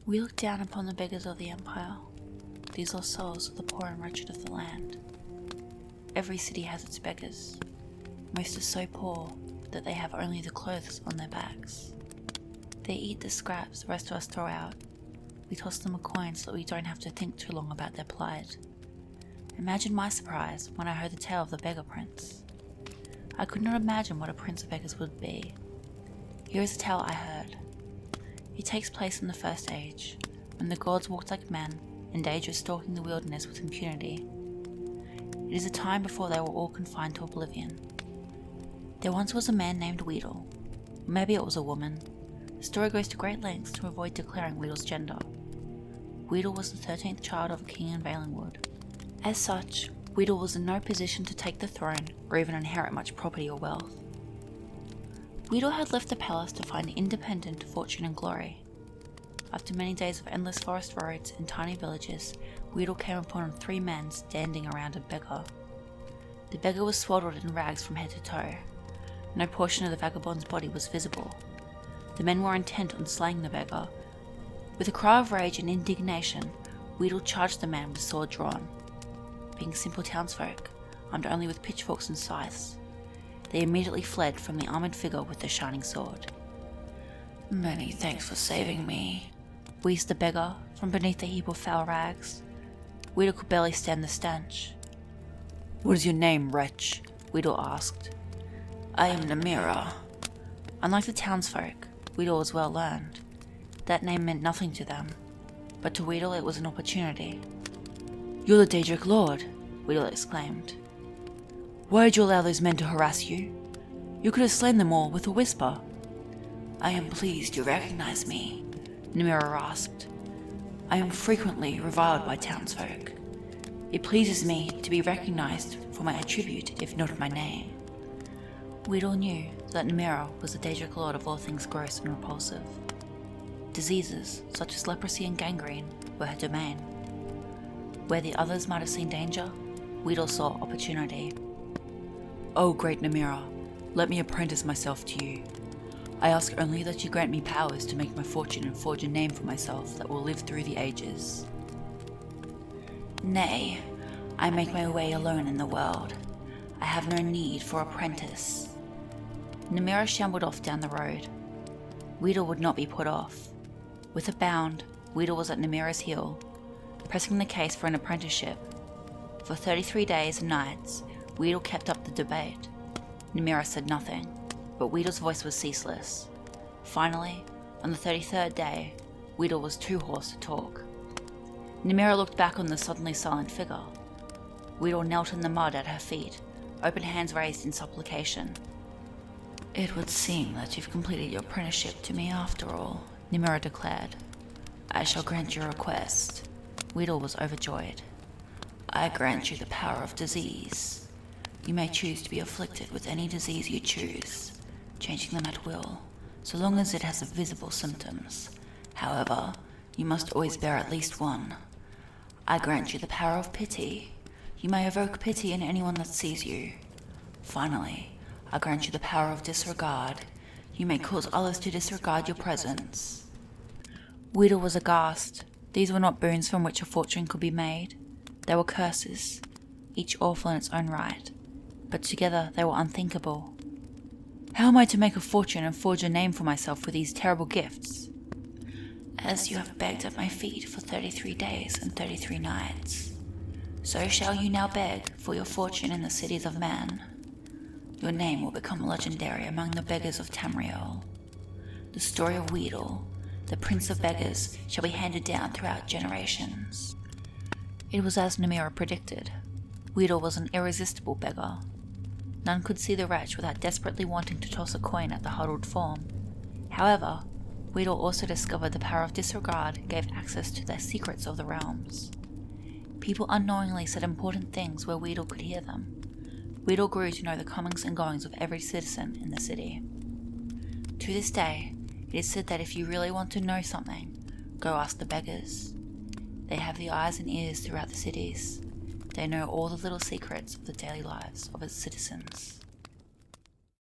We look down upon the beggars of the Empire. These are souls of the poor and wretched of the land. Every city has its beggars. Most are so poor that they have only the clothes on their backs. They eat the scraps the rest of us throw out. We toss them a coin so that we don't have to think too long about their plight. Imagine my surprise when I heard the tale of the Beggar Prince. I could not imagine what a prince of beggars would be. Here is a tale I heard. It takes place in the First Age, when the gods walked like men, in danger of stalking the wilderness with impunity. It is a time before they were all confined to oblivion. There once was a man named Wheedle. Maybe it was a woman. The story goes to great lengths to avoid declaring Wheedle's gender. Wheedle was the 13th child of a king in Valenwood. As such, Wheedle was in no position to take the throne or even inherit much property or wealth. Wheedle had left the palace to find independent fortune and glory. After many days of endless forest roads and tiny villages, Wheedle came upon 3 men standing around a beggar. The beggar was swaddled in rags from head to toe. No portion of the vagabond's body was visible. The men were intent on slaying the beggar. With a cry of rage and indignation, Wheedle charged the man with sword drawn. Being simple townsfolk, armed only with pitchforks and scythes, they immediately fled from the armoured figure with the shining sword. "Many thanks for saving me," wheezed the beggar from beneath the heap of foul rags. Wheedle could barely stand the stench. "What is your name, wretch?" Wheedle asked. "I am Namira." Unlike the townsfolk, Wheedle was well learned. That name meant nothing to them, but to Wheedle it was an opportunity. "You're the Daedric Lord," Wheedle exclaimed. "Why did you allow those men to harass you? You could have slain them all with a whisper." "I am pleased you recognize me," Namira rasped. "I am frequently reviled by townsfolk. It pleases me to be recognized for my attribute, if not my name." Wheedle knew that Namira was the Daedric Lord of all things gross and repulsive. Diseases, such as leprosy and gangrene, were her domain. Where the others might have seen danger, Wheedle saw opportunity. "Oh, great Namira, let me apprentice myself to you. I ask only that you grant me powers to make my fortune and forge a name for myself that will live through the ages." "Nay, I make my way alone in the world. I have no need for apprentice." Namira shambled off down the road. Wheedle would not be put off. With a bound, Wheedle was at Namira's heel, pressing the case for an apprenticeship. For 33 days and nights, Wheedle kept up the debate. Namira said nothing, but Wheedle's voice was ceaseless. Finally, on the 33rd day, Wheedle was too hoarse to talk. Namira looked back on the suddenly silent figure. Wheedle knelt in the mud at her feet, open hands raised in supplication. "It would seem that you've completed your apprenticeship to me after all," Namira declared. "I shall grant your request." Wheedle was overjoyed. "I grant you the power of disease. You may choose to be afflicted with any disease you choose, changing them at will, so long as it has visible symptoms. However, you must always bear at least one. I grant you the power of pity. You may evoke pity in anyone that sees you. Finally, I grant you the power of disregard. You may cause others to disregard your presence." Wheedle was aghast. These were not boons from which a fortune could be made. They were curses, each awful in its own right, but together they were unthinkable. "How am I to make a fortune and forge a name for myself with these terrible gifts?" "As you have begged at my feet for 33 days and 33 nights, so shall you now beg for your fortune in the cities of man. Your name will become legendary among the beggars of Tamriel. The story of Wheedle, the prince of beggars, shall be handed down throughout generations." It was as Namira predicted. Wheedle was an irresistible beggar. None could see the wretch without desperately wanting to toss a coin at the huddled form. However, Wheedle also discovered the power of disregard gave access to the secrets of the realms. People unknowingly said important things where Wheedle could hear them. Wheedle grew to know the comings and goings of every citizen in the city. To this day, it is said that if you really want to know something, go ask the beggars. They have the eyes and ears throughout the cities. They know all the little secrets of the daily lives of its citizens.